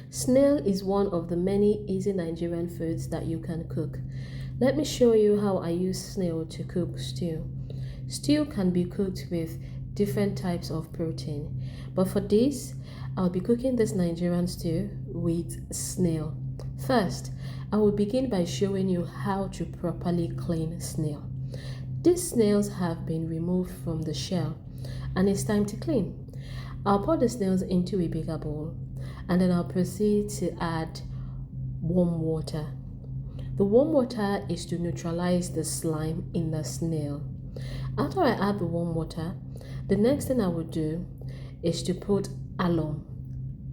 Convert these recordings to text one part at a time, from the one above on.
Snail is one of the many easy Nigerian foods that you can cook. Let me show you how I use snail to cook stew. Stew can be cooked with different types of protein, but for this, I'll be cooking this Nigerian stew with snail. First, I will begin by showing you how to properly clean snail. These snails have been removed from the shell and it's time to clean. I'll pour the snails into a bigger bowl and then I'll proceed to add warm water. The warm water is to neutralize the slime in the snail. After I add the warm water, the next thing I will do is to put alum.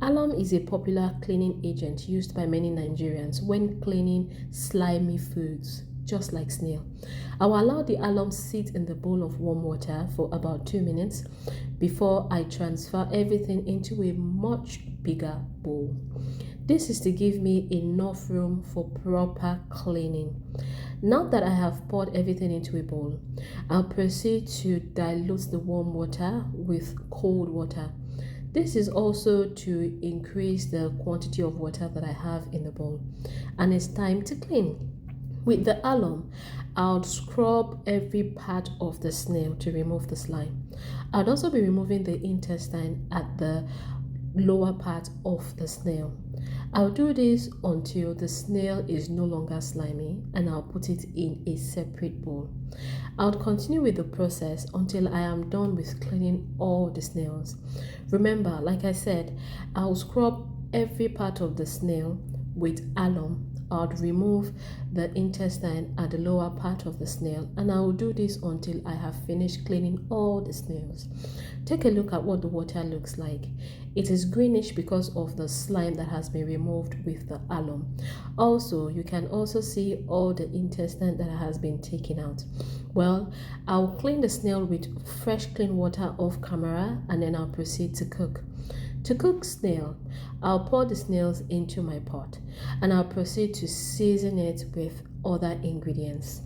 Alum is a popular cleaning agent used by many Nigerians when cleaning slimy foods, just like snail. I will allow the alum sit in the bowl of warm water for about 2 minutes before I transfer everything into a much bigger bowl. This is to give me enough room for proper cleaning. Now that I have poured everything into a bowl, I'll proceed to dilute the warm water with cold water. This is also to increase the quantity of water that I have in the bowl. And it's time to clean. With the alum, I'll scrub every part of the snail to remove the slime. I'll also be removing the intestine at the lower part of the snail. I'll do this until the snail is no longer slimy and I'll put it in a separate bowl. I'll continue with the process until I am done with cleaning all the snails. Remember, like I said, I'll scrub every part of the snail with alum. I'll remove the intestine at the lower part of the snail and I will do this until I have finished cleaning all the snails. Take a look at what the water looks like. It is greenish because of the slime that has been removed with the alum. Also, you can also see all the intestine that has been taken out. Well, I'll clean the snail with fresh clean water off camera and then I'll proceed to cook. To cook snail, I'll pour the snails into my pot and I'll proceed to season it with other ingredients.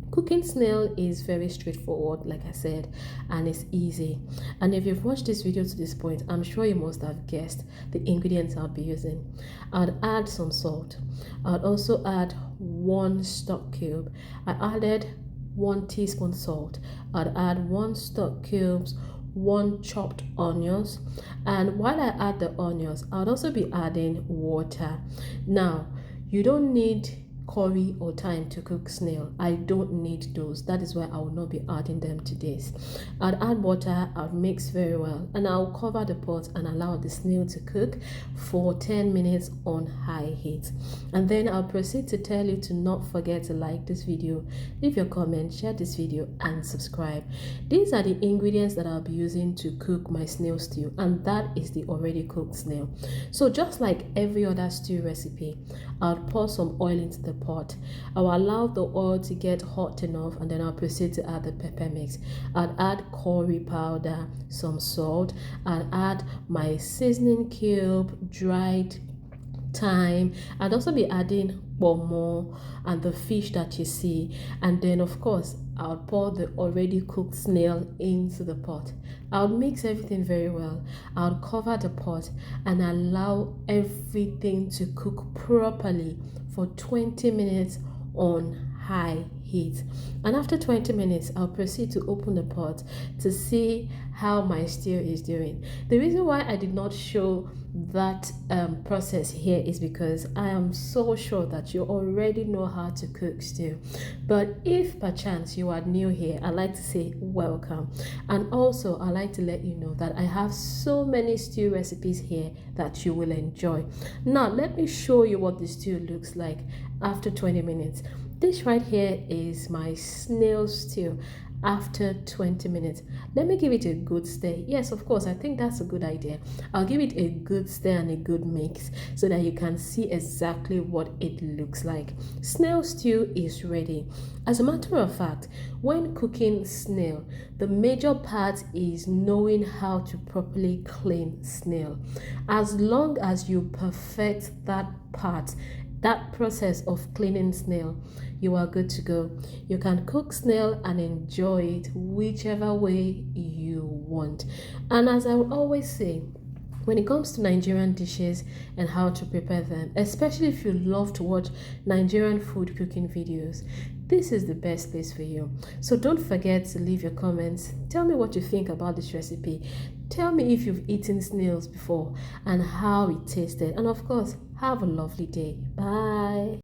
Cooking snail is very straightforward, like I said, and it's easy. And if you've watched this video to this point, I'm sure you must have guessed the ingredients I'll be using. I'd add some salt. I'd also add 1 stock cube. I added 1 teaspoon salt. I'd add 1 stock cubes, 1 chopped onions, and while I add the onions, I'll also be adding water. Now, you don't need curry or thyme to cook snail. I don't need those. That is why I will not be adding them to this. I'll add water, I'll mix very well, and I'll cover the pot and allow the snail to cook for 10 minutes on high heat. And then I'll proceed to tell you to not forget to like this video, leave your comment, share this video, and subscribe. These are the ingredients that I'll be using to cook my snail stew, and that is the already cooked snail. So just like every other stew recipe, I'll pour some oil into the pot. I'll allow the oil to get hot enough and then I'll proceed to add the pepper mix. I'll add curry powder, some salt, I'll add my seasoning cube, dried thyme. I'd also be adding pomo and the fish that you see, and then of course I'll pour the already cooked snail into the pot. I'll mix everything very well. I'll cover the pot and allow everything to cook properly for 20 minutes on high heat. And after 20 minutes, I'll proceed to open the pot to see how my stew is doing. The reason why I did not show that process here is because I am so sure that you already know how to cook stew. But if perchance you are new here, I'd like to say welcome. And also I'd like to let you know that I have so many stew recipes here that you will enjoy. Now let me show you what the stew looks like after 20 minutes. This right here is my snail stew after 20 minutes. Let me give it a good stir. Yes, of course, I think that's a good idea. I'll give it a good stir and a good mix so that you can see exactly what it looks like. Snail stew is ready. As a matter of fact, when cooking snail, the major part is knowing how to properly clean snail. As long as you perfect that part, that process of cleaning snail, you are good to go. You can cook snail and enjoy it whichever way you want. And as I would always say, when it comes to Nigerian dishes and how to prepare them, especially if you love to watch Nigerian food cooking videos, this is the best place for you. So don't forget to leave your comments. Tell me what you think about this recipe. Tell me if you've eaten snails before and how it tasted. And of course, have a lovely day. Bye.